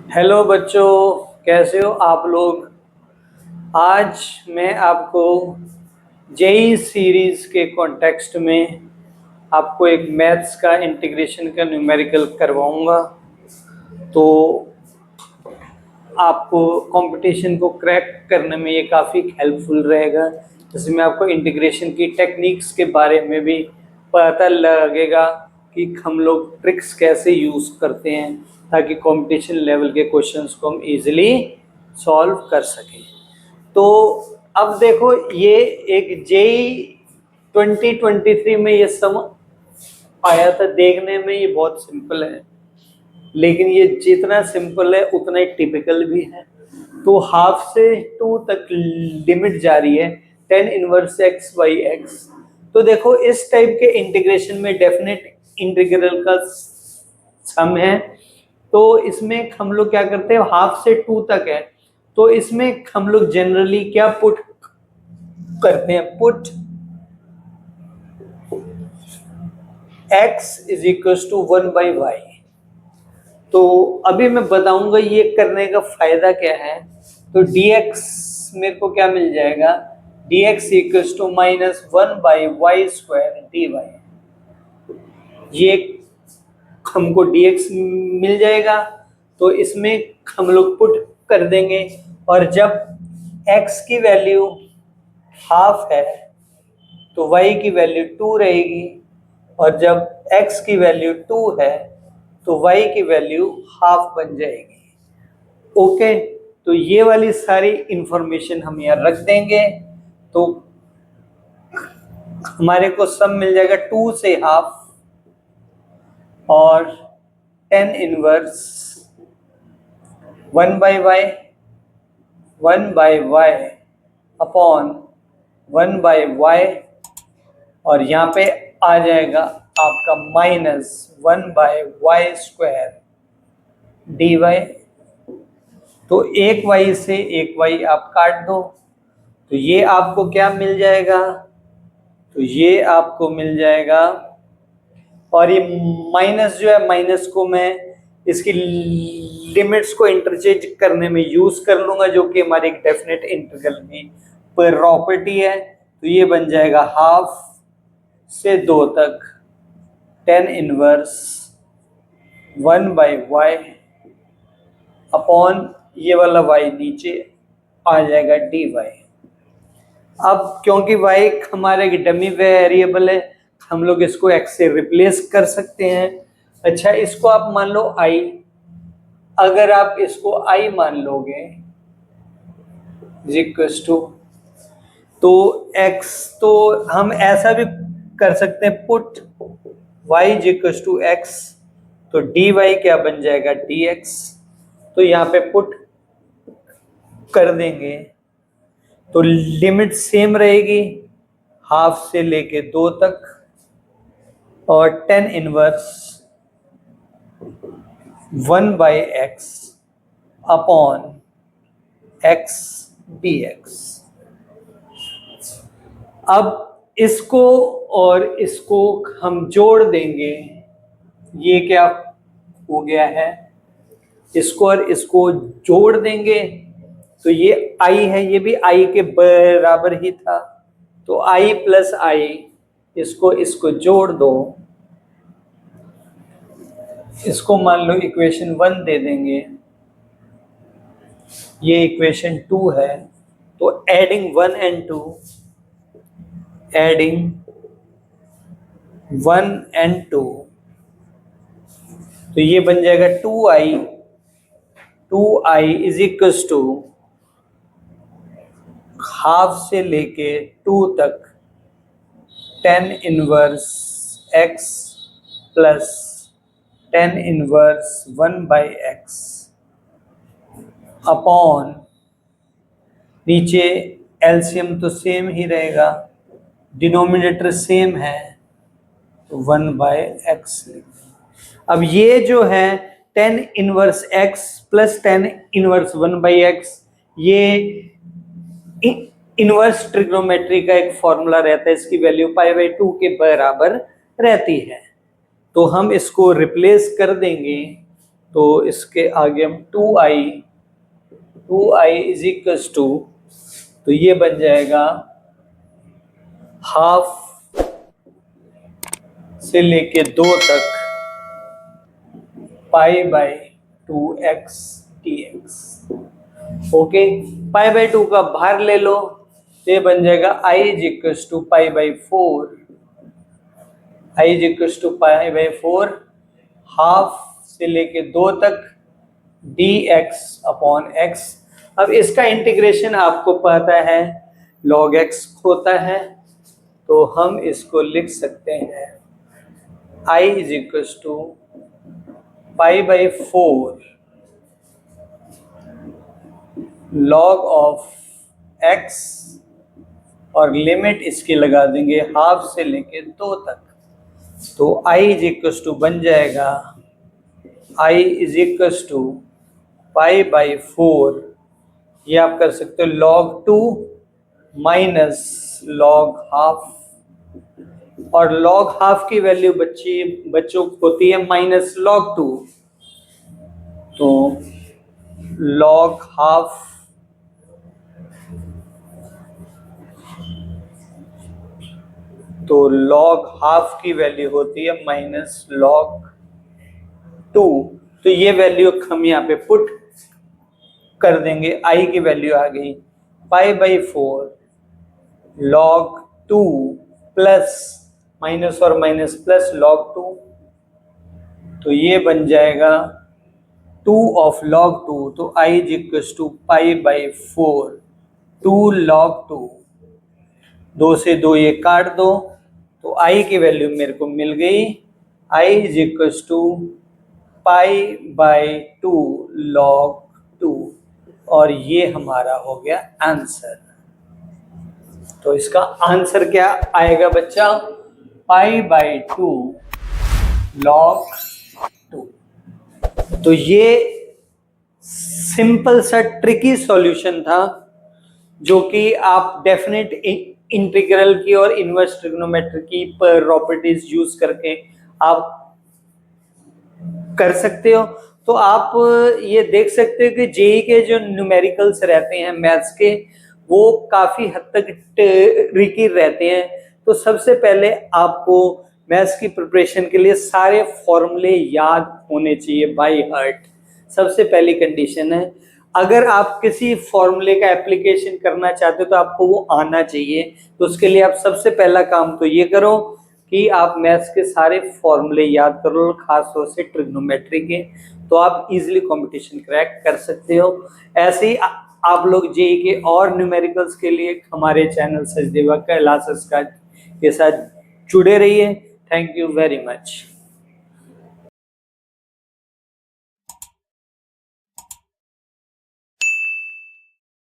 Hello बच्चों, कैसे हो आप लोग। आज मैं आपको जेई सीरीज के कॉन्टेक्स्ट में आपको एक मैथ्स का इंटीग्रेशन का न्यूमेरिकल करवाऊंगा। तो आपको कंपटीशन को क्रैक करने में ये काफ़ी हेल्पफुल रहेगा। जिसमें आपको इंटीग्रेशन की टेक्निक्स के बारे में भी पता लगेगा कि हम लोग ट्रिक्स कैसे यूज़ करते हैं ताकि कंपटीशन लेवल के क्वेश्चंस को हम इजीली सॉल्व कर सकें। तो अब देखो, ये एक जेई 2023 में ये सम आया था। देखने में ये बहुत सिंपल है, लेकिन ये जितना सिंपल है उतना ही टिपिकल भी है। तो हाफ से 2 तक लिमिट जारी है, tan inverse x by x। तो देखो, इस टाइप के इंटीग्रेशन में डेफिनेट इंटीग्रल का सम है। तो इसमें हम लोग क्या करते हैं, हाफ से 2 तक है, तो इसमें हम लोग जनरली क्या पुट करते हैं, put x is equal to 1 by y. तो अभी मैं बताऊंगा ये करने का फायदा क्या है। तो dx मेरे को क्या मिल जाएगा, dx equal to minus 1 by y square d y. ये हमको dx मिल जाएगा, तो इसमें हम लोग पुट कर देंगे। और जब x की वैल्यू हाफ है तो y की वैल्यू 2 रहेगी, और जब x की वैल्यू 2 है तो y की वैल्यू हाफ बन जाएगी। ओके, तो ये वाली सारी इंफॉर्मेशन हम यहाँ रख देंगे। तो हमारे को सम मिल जाएगा 2 से हाफ और tan inverse 1 by y upon 1 by y, और यहाँ पे आ जाएगा आपका minus 1 by y square d y. तो एक वाई से एक वाई आप काट दो, तो ये आपको क्या मिल जाएगा, तो ये आपको मिल जाएगा। और ये माइनस जो है, माइनस को मैं इसकी लिमिट्स को इंटरचेंज करने में यूज कर लूंगा, जो कि हमारी एक डेफिनेट इंटीग्रल की प्रॉपर्टी है। तो ये बन जाएगा हाफ से 2 तक tan inverse 1 by y upon ये वाला y नीचे आ जाएगा डी वाई। अब क्योंकि y हमारा एक डमी वेरिएबल है, हम लोग इसको x से रिप्लेस कर सकते हैं। अच्छा, इसको आप मान लो i। अगर आप इसको i मान लोगे इक्वल्स टू, तो x, तो हम ऐसा भी कर सकते हैं, put y equals to x, तो dy क्या बन जाएगा, dx। तो यहाँ पे पुट कर देंगे तो लिमिट सेम रहेगी, हाफ से लेके 2 तक, और tan inverse 1 by x upon x dx। अब इसको और इसको हम जोड़ देंगे, ये क्या हो गया है, इसको और इसको जोड़ देंगे तो ये i है, ये भी i के बराबर ही था। तो i प्लस i, इसको जोड़ दो, इसको मान लो इक्वेशन 1 दे देंगे, ये इक्वेशन 2 है। तो एडिंग 1 एंड 2, एडिंग 1 एंड 2, तो ये बन जाएगा 2i is equal to half से लेके 2 तक tan inverse x plus tan inverse 1 by x upon, नीचे एलसीएम तो सेम ही रहेगा, डिनोमिनेटर सेम है, तो 1 बाई x। अब ये जो है tan inverse x plus tan inverse 1 by x, ये इनवर्स ट्रिग्नोमेट्री का एक फॉर्मूला रहता है, इसकी वैल्यू पाई बाई 2 के बराबर रहती है। तो हम इसको रिप्लेस कर देंगे, तो इसके आगे हम 2i इज इक्वल्स टू, तो ये बन जाएगा हाफ से लेके 2 तक pi by 2x dx। Okay, pi by 2 का बाहर ले लो, तो ये बन जाएगा i is equals to pi by 4, i is equals to pi by 4 half से लेके 2 तक dx अपॉन x। अब इसका इंटीग्रेशन आपको पता है log x होता है, तो हम इसको लिख सकते हैं i is equals to pi by 4 log of x, और लिमिट इसकी लगा देंगे हाफ से लेके 2 तक, तो i इज इक्वल्स टू बन जाएगा i is equals to pi by 4, ये आप कर सकते हो log 2 माइनस log हाफ, और log हाफ की वैल्यू बच्चों होती है माइनस log 2, तो log हाफ की वैल्यू होती है माइनस log 2, तो ये वैल्यू हम यहाँ पे पुट कर देंगे, i की वैल्यू आ गई पाई बाई 4 log 2 प्लस माइनस और माइनस प्लस log 2, तो ये बन जाएगा 2 ऑफ log 2, तो i is equals to pi by 4 2 log 2, 2 से 2 ये काट दो, तो i की वैल्यू मेरे को मिल गई, i is equals to pi by 2 log 2, और ये हमारा हो गया आंसर। तो इसका आंसर क्या आएगा बच्चा, पाई बाई 2 log 2। तो ये सिंपल सा ट्रिकी सॉल्यूशन था, जो कि आप डेफिनेट इंटीग्रल की और इनवर्स ट्रिग्नोमेट्री की प्रॉपर्टीज यूज करके आप कर सकते हो। तो आप ये देख सकते हो कि जेई के जो न्यूमेरिकल्स रहते हैं मैथ्स के, वो काफी हद तक ट्रिकी रहते हैं। तो सबसे पहले आपको मैथ्स की प्रिपरेशन के लिए सारे फॉर्मूले याद होने चाहिए बाय हार्ट, सबसे पहली कंडीशन है। अगर आप किसी फॉर्मूले का एप्लीकेशन करना चाहते हो तो आपको वो आना चाहिए, तो उसके लिए आप सबसे पहला काम तो ये करो कि आप मैथ्स के सारे फॉर्मूले याद कर लो, खास तौर से ट्रिग्नोमेट्री के, तो आप इजीली कंपटीशन क्रैक कर सकते हो। ऐसे ही आप लोग जेई के और न्यूमेरिकल्स के लिए हमारे चैनल सचदेवा क्लासेस का के साथ जुड़े रहिए। Thank you very much.